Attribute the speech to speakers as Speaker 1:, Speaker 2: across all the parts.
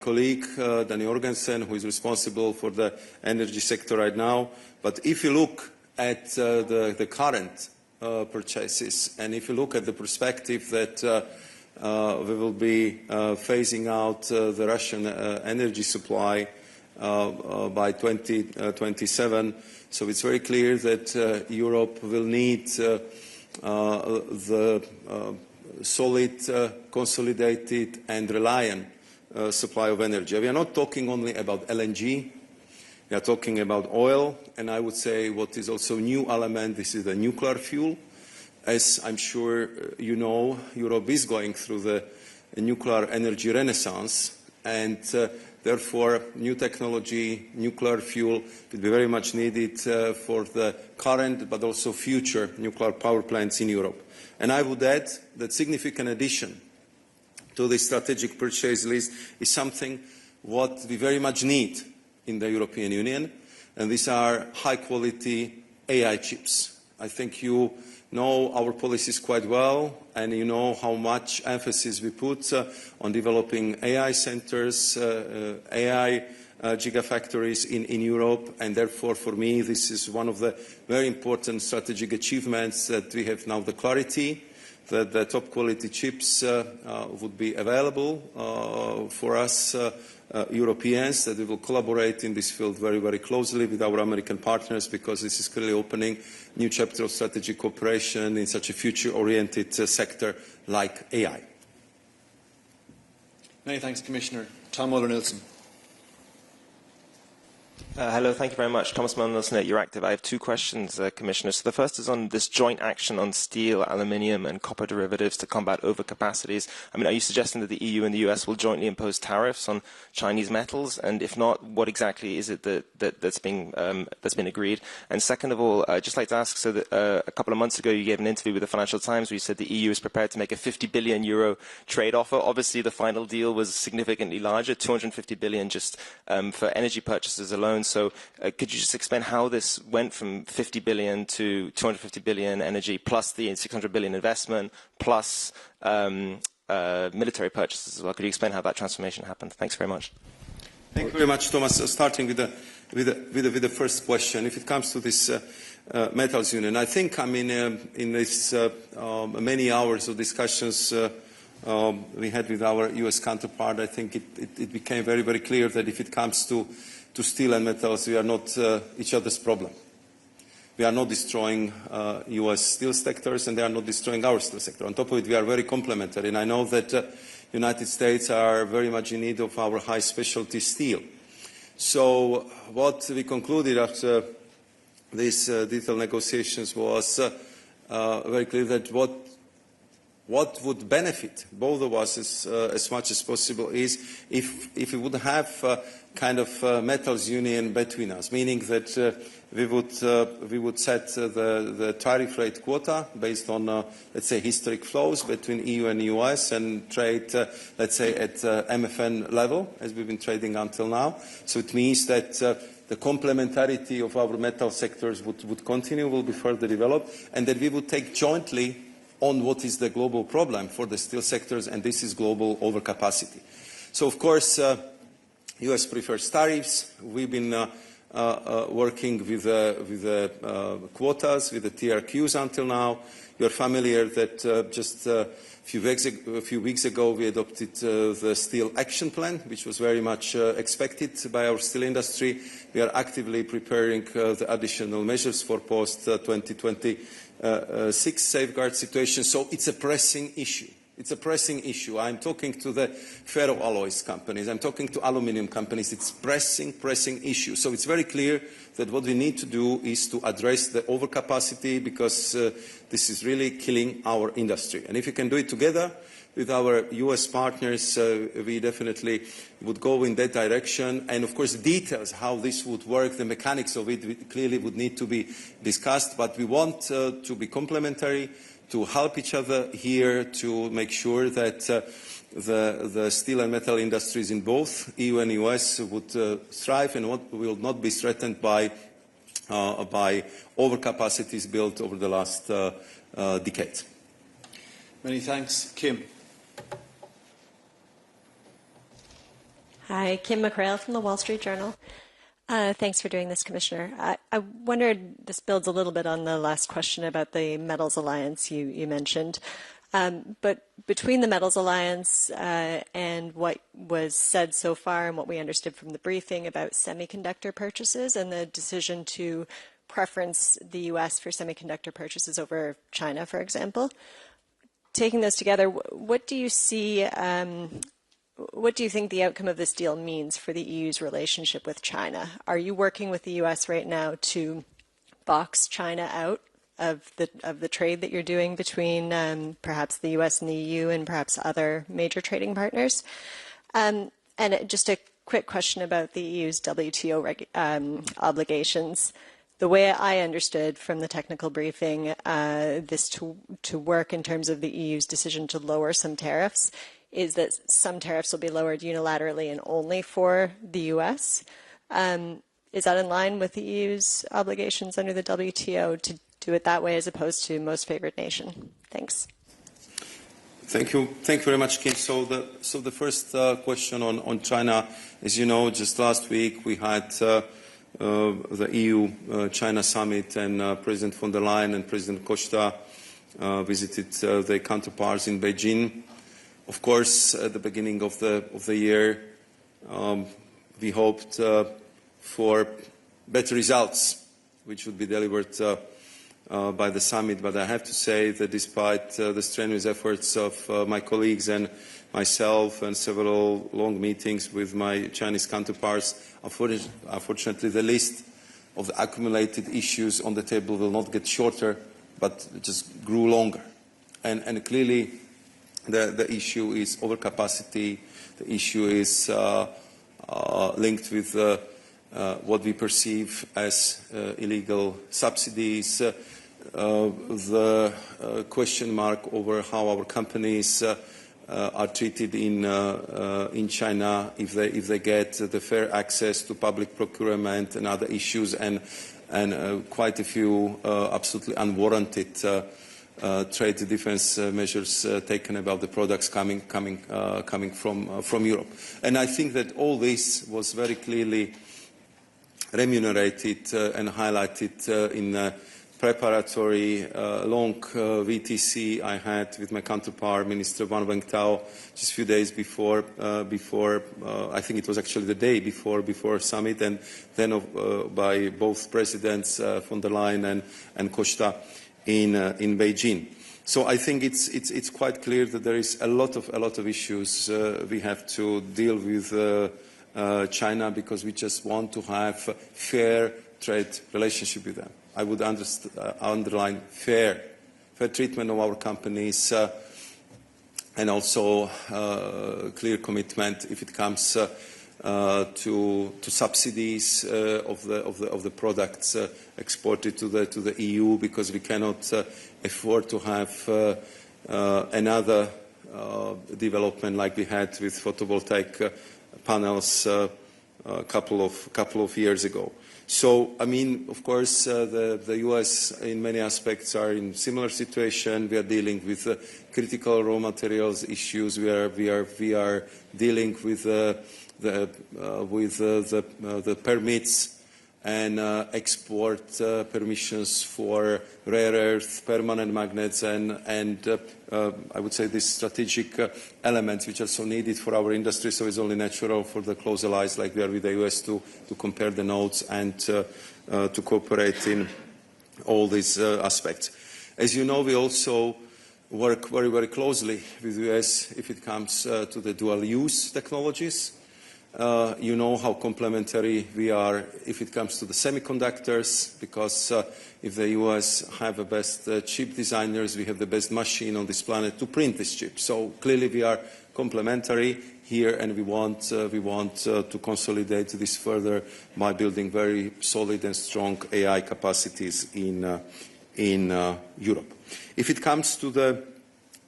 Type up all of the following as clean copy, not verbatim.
Speaker 1: colleague, Danny Jorgensen, who is responsible for the energy sector right now. But if you look at the current purchases, and if you look at the perspective that we will be phasing out the Russian energy supply by 2027, so it's very clear that Europe will need the solid, consolidated and reliant supply of energy. We are not talking only about LNG, we are talking about oil, and I would say what is also a new element, this is the nuclear fuel. As I'm sure you know, Europe is going through the nuclear energy renaissance, and therefore new technology, nuclear fuel will be very much needed for the current but also future nuclear power plants in Europe. And I would add that significant addition to the strategic purchase list is something what we very much need in the European Union, and these are high-quality AI chips. I think you know our policies quite well, and you know how much emphasis we put on developing AI centers, AI gigafactories in Europe, and therefore for me this is one of the very important strategic achievements that we have now the clarity that the top quality chips would be available for us Europeans, that we will collaborate in this field very, very closely with our American partners, because this is clearly opening a new chapter of strategic cooperation in such a future-oriented sector like AI.
Speaker 2: Many thanks, Commissioner. Tom Muller-Nielsen.
Speaker 3: Hello, thank you very much. Thomas Muller-Nielsen at Euractiv. I have two questions, Commissioner. So the first is on this joint action on steel, aluminium and copper derivatives to combat overcapacities. I mean, are you suggesting that the EU and the US will jointly impose tariffs on Chinese metals? And if not, what exactly is it that's been agreed? And second of all, I'd just like to ask, so that a couple of months ago you gave an interview with the Financial Times where you said the EU is prepared to make a 50 billion euro trade offer. Obviously, the final deal was significantly larger, 250 billion just for energy purchases alone. So could you just explain how this went from 50 billion to 250 billion energy plus the 600 billion investment plus military purchases as well? Could you explain how that transformation happened? Thanks very much.
Speaker 1: Thank you very much, Thomas. Starting with the first question, if it comes to this metals union, I think, I mean, in this many hours of discussions we had with our US counterpart, I think it became very, very clear that if it comes to steel and metals, we are not each other's problem. We are not destroying US steel sectors, and they are not destroying our steel sector. On top of it, we are very complementary, and I know that United States are very much in need of our high specialty steel. So what we concluded after these detailed negotiations was very clear that what would benefit both of us as much as possible is if we would have kind of metals union between us, meaning that we would set the tariff rate quota based on, let's say, historic flows between EU and US and trade, let's say, at MFN level, as we've been trading until now. So it means that the complementarity of our metal sectors would continue, will be further developed, and that we would take jointly on what is the global problem for the steel sectors, and this is global overcapacity. So, of course, US prefers tariffs. We've been working with the quotas, with the TRQs until now. You're familiar that just a few weeks ago we adopted the Steel Action Plan, which was very much expected by our steel industry. We are actively preparing the additional measures for post-2026 safeguard situation. So it's a pressing issue. It's a pressing issue. I'm talking to the ferroalloys companies. I'm talking to aluminium companies. It's pressing issue. So it's very clear that what we need to do is to address the overcapacity, because this is really killing our industry. And if we can do it together with our US partners, we definitely would go in that direction. And of course, the details, how this would work, the mechanics of it clearly would need to be discussed. But we want to be complementary, to help each other here, to make sure that the steel and metal industries in both EU and US would thrive and will not be threatened by overcapacities built over the last decade.
Speaker 2: Many thanks. Kim.
Speaker 4: Hi, Kim McCrail from the Wall Street Journal. Thanks for doing this, Commissioner. I wondered, this builds a little bit on the last question about the Metals Alliance you mentioned. But between the Metals Alliance and what was said so far and what we understood from the briefing about semiconductor purchases and the decision to preference the U.S. for semiconductor purchases over China, for example, taking those together, what do you see, what do you think the outcome of this deal means for the EU's relationship with China? Are you working with the U.S. right now to box China out of the trade that you're doing between perhaps the U.S. and the EU and perhaps other major trading partners? And just a quick question about the EU's WTO obligations. The way I understood from the technical briefing this to work in terms of the EU's decision to lower some tariffs is that some tariffs will be lowered unilaterally and only for the U.S. Is that in line with the EU's obligations under the WTO to do it that way as opposed to most favored nation? Thanks.
Speaker 1: Thank you very much, Kim. So the first question on China, as you know, just last week we had the EU-China summit, and President von der Leyen and President Costa visited their counterparts in Beijing. Of course, at the beginning of the year, we hoped for better results, which would be delivered by the summit. But I have to say that despite the strenuous efforts of my colleagues and myself and several long meetings with my Chinese counterparts, unfortunately the list of the accumulated issues on the table will not get shorter, but it just grew longer. And clearly the issue is overcapacity. The issue is linked with what we perceive as illegal subsidies, the question mark over how our companies are treated in China if they get the fair access to public procurement and other issues, and quite a few absolutely unwarranted trade defense measures taken about the products coming from Europe. And I think that all this was very clearly remunerated and highlighted in preparatory long VTC I had with my counterpart, Minister Wang Wentao, just a few days before I think it was actually the day before summit, and then by both presidents von der Leyen and Costa in Beijing. So I think it's quite clear that there is a lot of issues we have to deal with China, because we just want to have fair trade relationship with them. I would underline fair treatment of our companies, and also clear commitment if it comes to subsidies of the products exported to the EU, because we cannot afford to have another development like we had with photovoltaic panels a couple of years ago. So, I mean, of course, the U.S. in many aspects are in similar situation. We are dealing with critical raw materials issues. We are dealing with the permits and export permissions for rare earth, permanent magnets, and I would say these strategic elements which are so needed for our industry. So it's only natural for the close allies like we are with the US to compare the notes and to cooperate in all these aspects. As you know, we also work very, very closely with the US if it comes to the dual-use technologies. You know how complementary we are if it comes to the semiconductors, because if the US have the best chip designers, we have the best machine on this planet to print this chip. So clearly we are complementary here, and we want to consolidate this further by building very solid and strong AI capacities in Europe. If it comes to the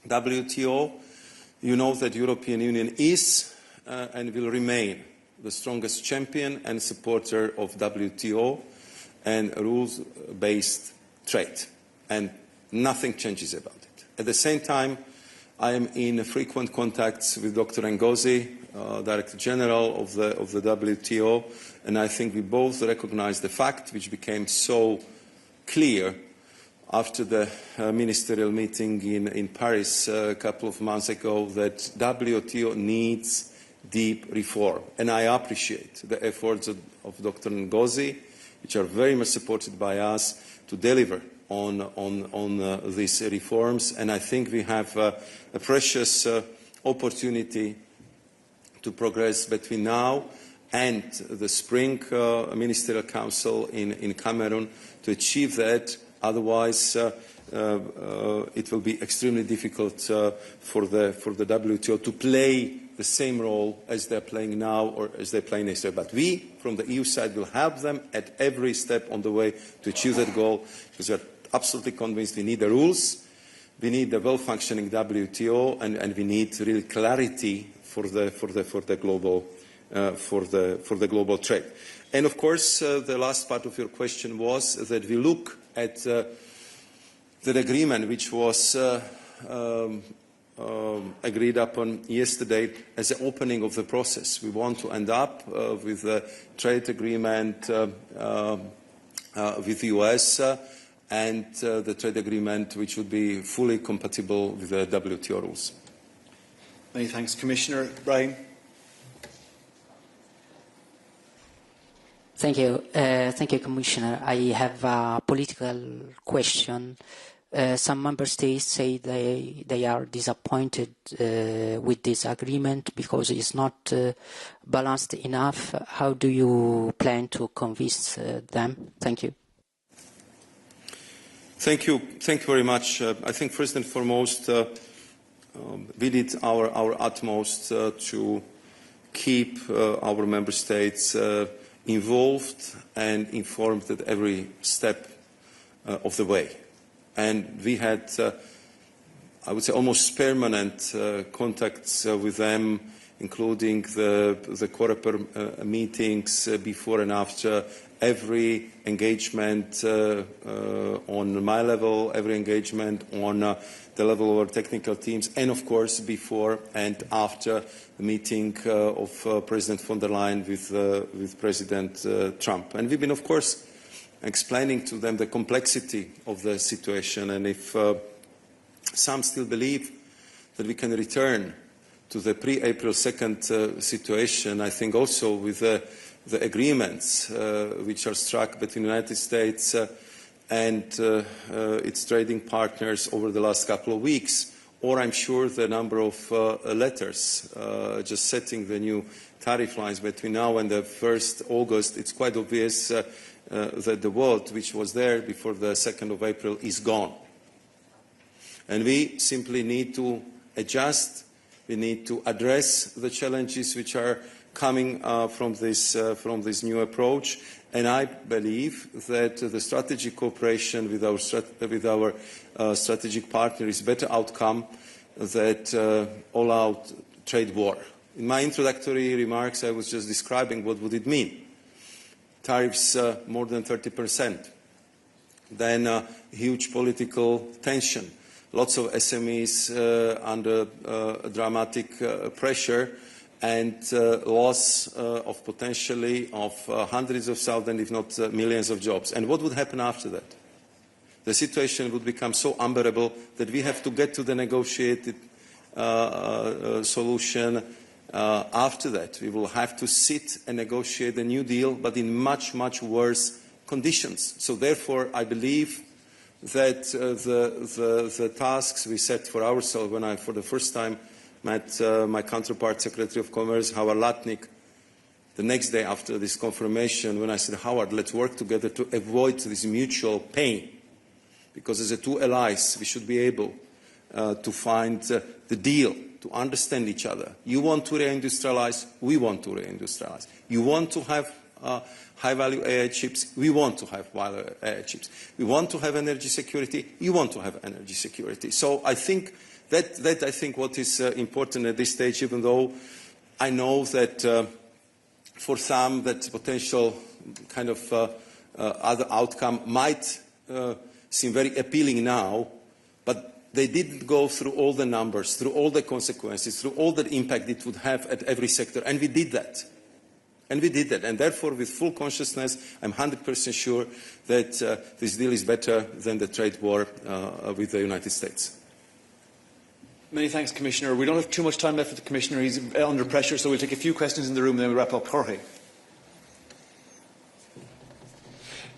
Speaker 1: WTO, you know that the European Union is and will remain the strongest champion and supporter of WTO and rules-based trade, and nothing changes about it. At the same time, I am in frequent contacts with Dr. Ngozi, Director General of the WTO, and I think we both recognize the fact, which became so clear after the ministerial meeting in Paris a couple of months ago, that WTO needs deep reform. And I appreciate the efforts of Dr. Ngozi, which are very much supported by us, to deliver on these reforms. And I think we have a precious opportunity to progress between now and the spring Ministerial Council in Cameroon to achieve that. Otherwise, it will be extremely difficult for the WTO to play the same role as they're playing now or as they play next year. But we, from the EU side, will help them at every step on the way to achieve that goal, because we are absolutely convinced we need the rules, we need a well-functioning WTO, and we need really clarity for the global trade. And of course, the last part of your question was that we look at the agreement which was agreed upon yesterday as the opening of the process. We want to end up with a trade agreement with the US and the trade agreement which would be fully compatible with the WTO rules.
Speaker 2: Many thanks, Commissioner. Brian.
Speaker 5: Thank you, Commissioner. I have a political question. Some member states say they are disappointed with this agreement because it's not balanced enough. How do you plan to convince them? Thank you.
Speaker 1: Thank you very much. I think first and foremost, we did our utmost to keep our member states involved and informed at every step of the way. And we had, I would say, almost permanent contacts with them, including the Coreper meetings before and after, every engagement on my level, every engagement on the level of our technical teams, and of course before and after the meeting of President von der Leyen with President Trump. And we've been, of course, explaining to them the complexity of the situation, and if some still believe that we can return to the pre-April 2nd situation, I think also with the agreements which are struck between the United States and its trading partners over the last couple of weeks, or I'm sure the number of letters just setting the new tariff lines between now and the 1st August, it's quite obvious that the world which was there before the 2nd of April is gone. And we simply need to adjust, we need to address the challenges which are coming from this new approach. And I believe that the strategic cooperation with our strategic partner is a better outcome than all-out trade war. In my introductory remarks, I was just describing what would it mean. Tariffs more than 30%, then huge political tension, lots of SMEs under dramatic pressure, and loss of potentially of hundreds of thousands, if not millions of jobs. And what would happen after that? The situation would become so unbearable that we have to get to the negotiated solution. After that, we will have to sit and negotiate a new deal, but in much, much worse conditions. So therefore, I believe that the tasks we set for ourselves when I, for the first time, met my counterpart, Secretary of Commerce, Howard Lutnick, the next day after this confirmation, when I said, Howard, let's work together to avoid this mutual pain. Because as the two allies, we should be able to find the deal, to understand each other. You want to reindustrialize, we want to reindustrialize. You want to have high-value AI chips, we want to have high-value AI chips. We want to have energy security, you want to have energy security. So I think that I think what is important at this stage, even though I know that for some that potential kind of other outcome might seem very appealing now, but They didn't go through all the numbers, through all the consequences, through all the impact it would have at every sector, and we did that. And we did that, and therefore, with full consciousness, I'm 100% sure that this deal is better than the trade war with the United States.
Speaker 2: Many thanks, Commissioner. We don't have too much time left for the Commissioner. He's under pressure, so we'll take a few questions in the room and then we'll wrap up. Jorge.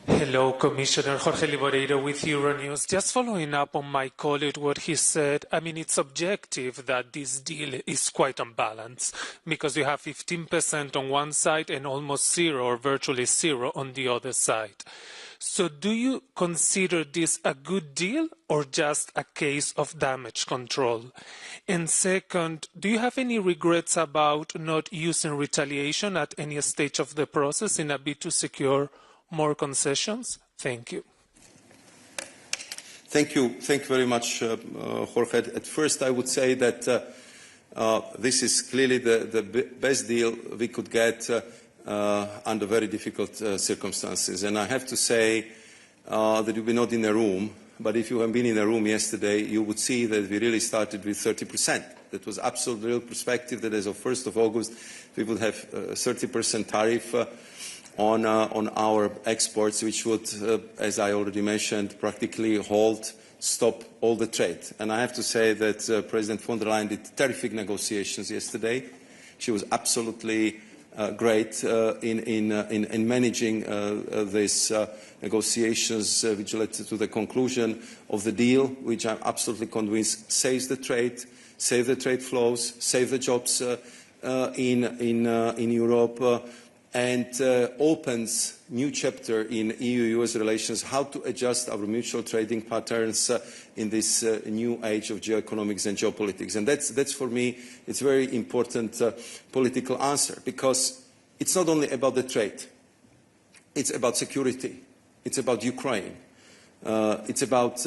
Speaker 6: Hello, Commissioner. Jorge Liboreiro with Euronews. Just following up on my colleague, what he said, I mean, it's objective that this deal is quite unbalanced because you have 15% on one side and almost zero or virtually zero on the other side. So do you consider this a good deal or just a case of damage control? And second, do you have any regrets about not using retaliation at any stage of the process in a bid to secure more concessions? Thank you.
Speaker 1: Thank you very much, Jorge. At first, I would say that this is clearly the best deal we could get under very difficult circumstances. And I have to say that you were not in a room, but if you had been in a room yesterday, you would see that we really started with 30%. That was absolute real perspective that as of 1st of August, we would have 30% tariff on our exports, which would, as I already mentioned, practically stop all the trade. And I have to say that President von der Leyen did terrific negotiations yesterday. She was absolutely great in managing these negotiations, which led to the conclusion of the deal, which I'm absolutely convinced saves the trade flows, saves the jobs in Europe, and opens new chapter in EU-US relations, how to adjust our mutual trading patterns in this new age of geoeconomics and geopolitics. And that's for me, it's a very important political answer, because it's not only about the trade, it's about security, it's about Ukraine, it's about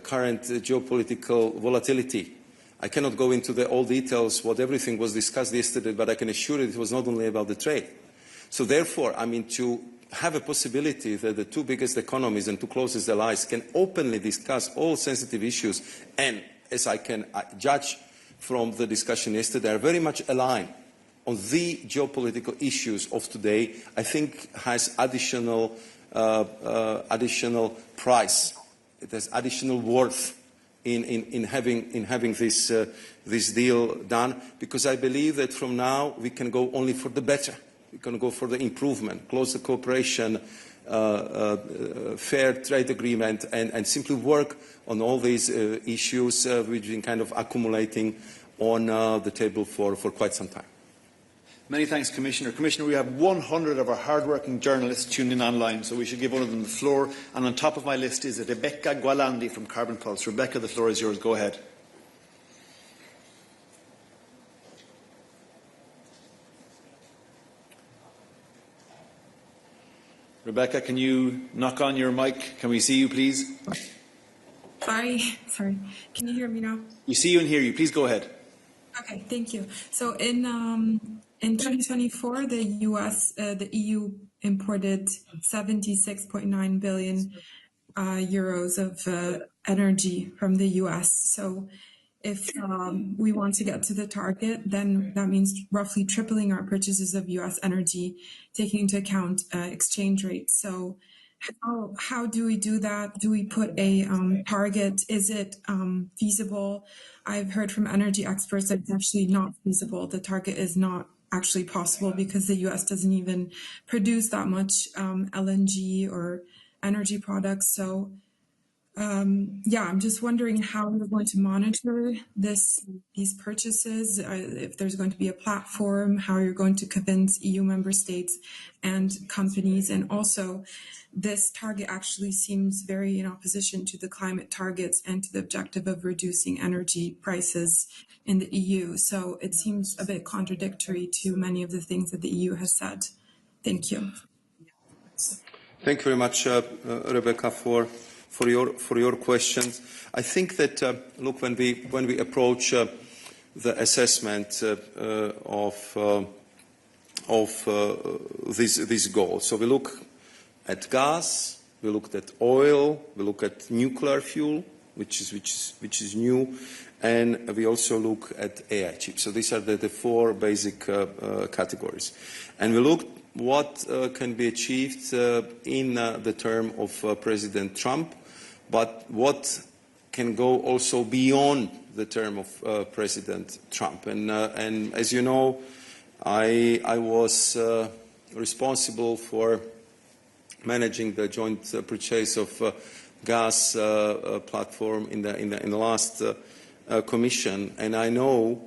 Speaker 1: current geopolitical volatility. I cannot go into all details what everything was discussed yesterday, but I can assure you it was not only about the trade. So therefore, I mean, to have a possibility that the two biggest economies and two closest allies can openly discuss all sensitive issues, and as I can judge from the discussion yesterday, are very much aligned on the geopolitical issues of today, I think has additional price. It has additional worth in having this deal done, because I believe that from now we can go only for the better. We can go for the improvement, closer cooperation, fair trade agreement, and simply work on all these issues which have been kind of accumulating on the table for quite some time.
Speaker 2: Many thanks, Commissioner. Commissioner, we have 100 of our hard-working journalists tuned in online, so we should give one of them the floor. And on top of my list is Rebecca Gualandi from Carbon Pulse. Rebecca, the floor is yours. Go ahead. Rebecca, can you knock on your mic? Can we see you, please?
Speaker 7: Sorry. Can you hear me now?
Speaker 2: We see you and hear you. Please go ahead.
Speaker 7: Okay, thank you. So in 2024, the EU imported 76.9 billion euros of energy from the US. So if we want to get to the target, then that means roughly tripling our purchases of US energy, taking into account exchange rates. So how do we do that? Do we put a target? Is it feasible? I've heard from energy experts that it's actually not feasible. The target is not actually possible because the US doesn't even produce that much LNG or energy products. So I'm just wondering how you're going to monitor these purchases, if there's going to be a platform, how you're going to convince EU member states and companies. And also, this target actually seems very in opposition to the climate targets and to the objective of reducing energy prices in the EU. So it seems a bit contradictory to many of the things that the EU has said. Thank you.
Speaker 1: Thank you very much, Rebecca, for your questions. I think that look, when we approach the assessment of these goals, so we look at gas, we looked at oil, we look at nuclear fuel, which is new, and we also look at AI chips. So these are the four basic categories. And we looked what can be achieved in the term of President Trump, but what can go also beyond the term of President Trump. And as you know, I was responsible for managing the joint purchase of gas platform in the last Commission, and I know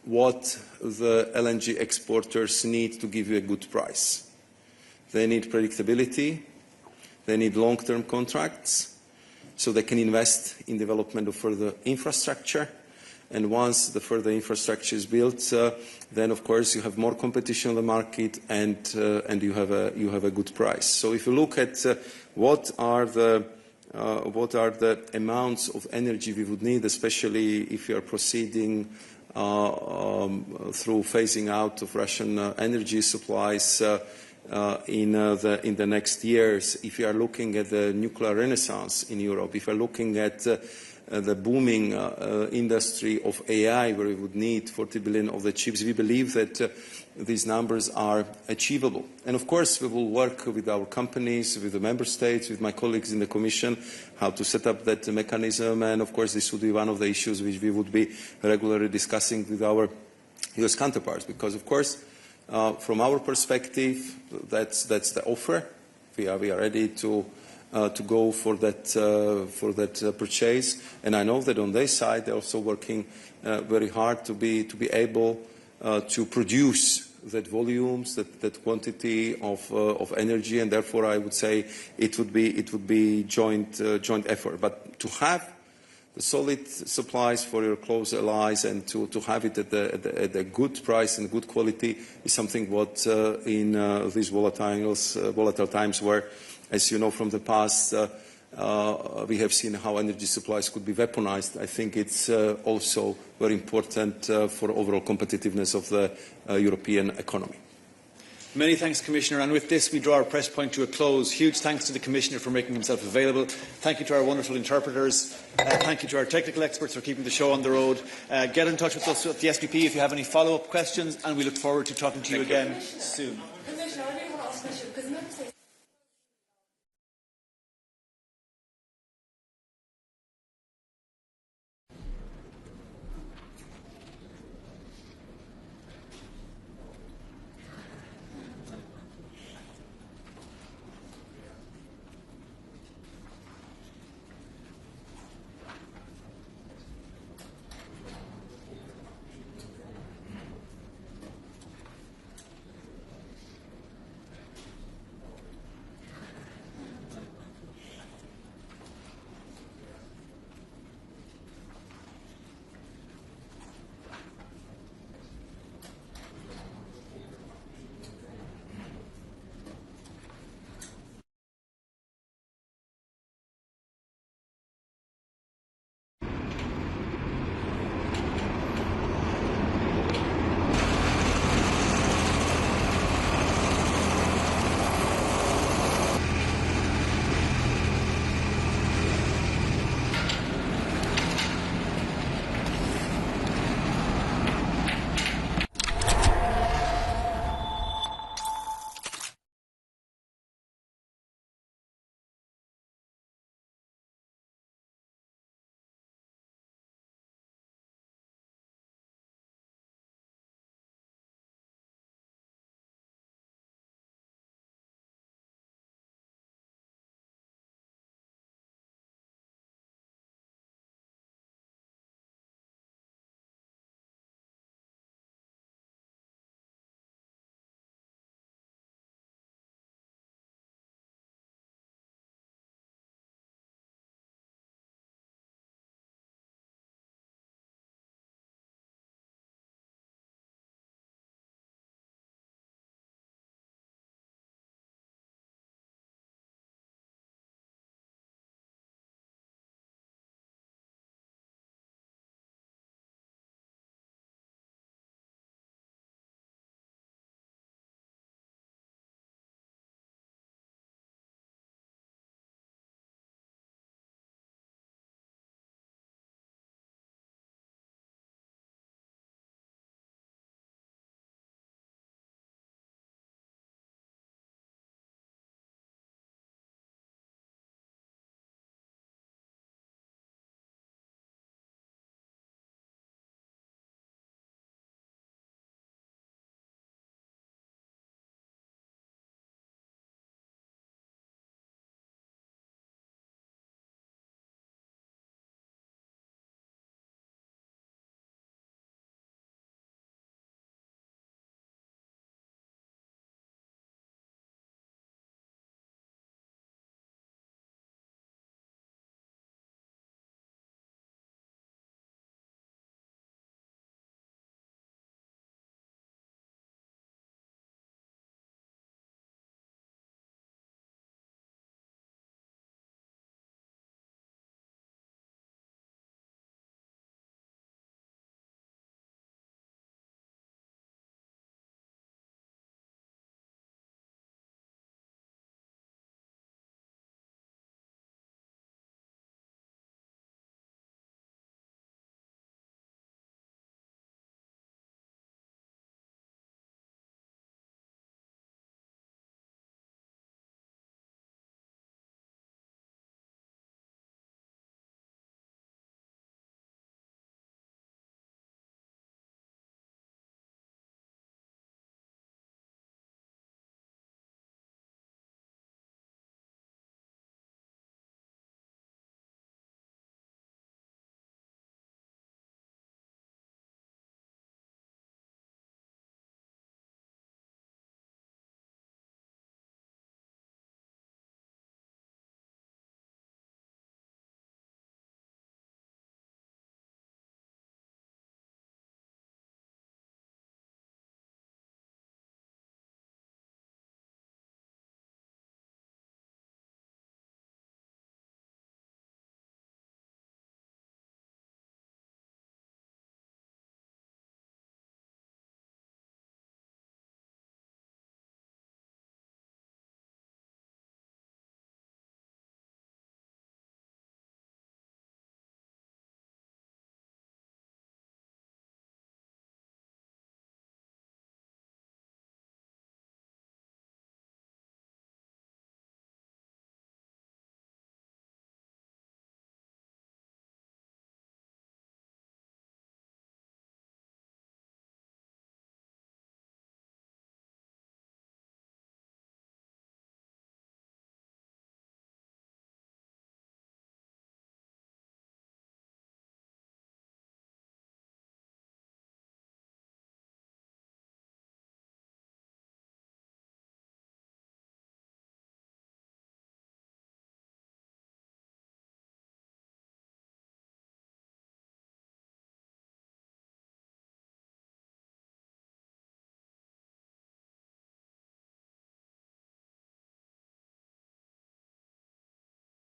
Speaker 1: what the LNG exporters need to give you a good price. They need predictability, they need long-term contracts, so they can invest in development of further infrastructure. And once the further infrastructure is built, then of course you have more competition on the market, and you have a good price. So if you look at what are the amounts of energy we would need, especially if you are proceeding through phasing out of Russian energy supplies in the next years, if you are looking at the nuclear renaissance in Europe, if you are looking at the booming industry of AI, where we would need 40 billion of the chips, we believe that these numbers are achievable. And of course, we will work with our companies, with the member states, with my colleagues in the Commission, how to set up that mechanism. And of course, this would be one of the issues which we would be regularly discussing with our US counterparts. Because of course, from our perspective, that's the offer. We are ready to go for that purchase. And I know that on their side, they're also working very hard to be able to produce that volumes, that quantity of energy, and therefore I would say it would be joint effort. But to have the solid supplies for your close allies and to have it at a good price and good quality is something what in these volatile times where, as you know from the past, we have seen how energy supplies could be weaponized. I think it's also very important for overall competitiveness of the European economy.
Speaker 2: Many thanks, Commissioner. And with this, we draw our press point to a close. Huge thanks to the Commissioner for making himself available. Thank you to our wonderful interpreters. Thank you to our technical experts for keeping the show on the road. Get in touch with us at the SPP if you have any follow-up questions, and we look forward to talking to you again soon.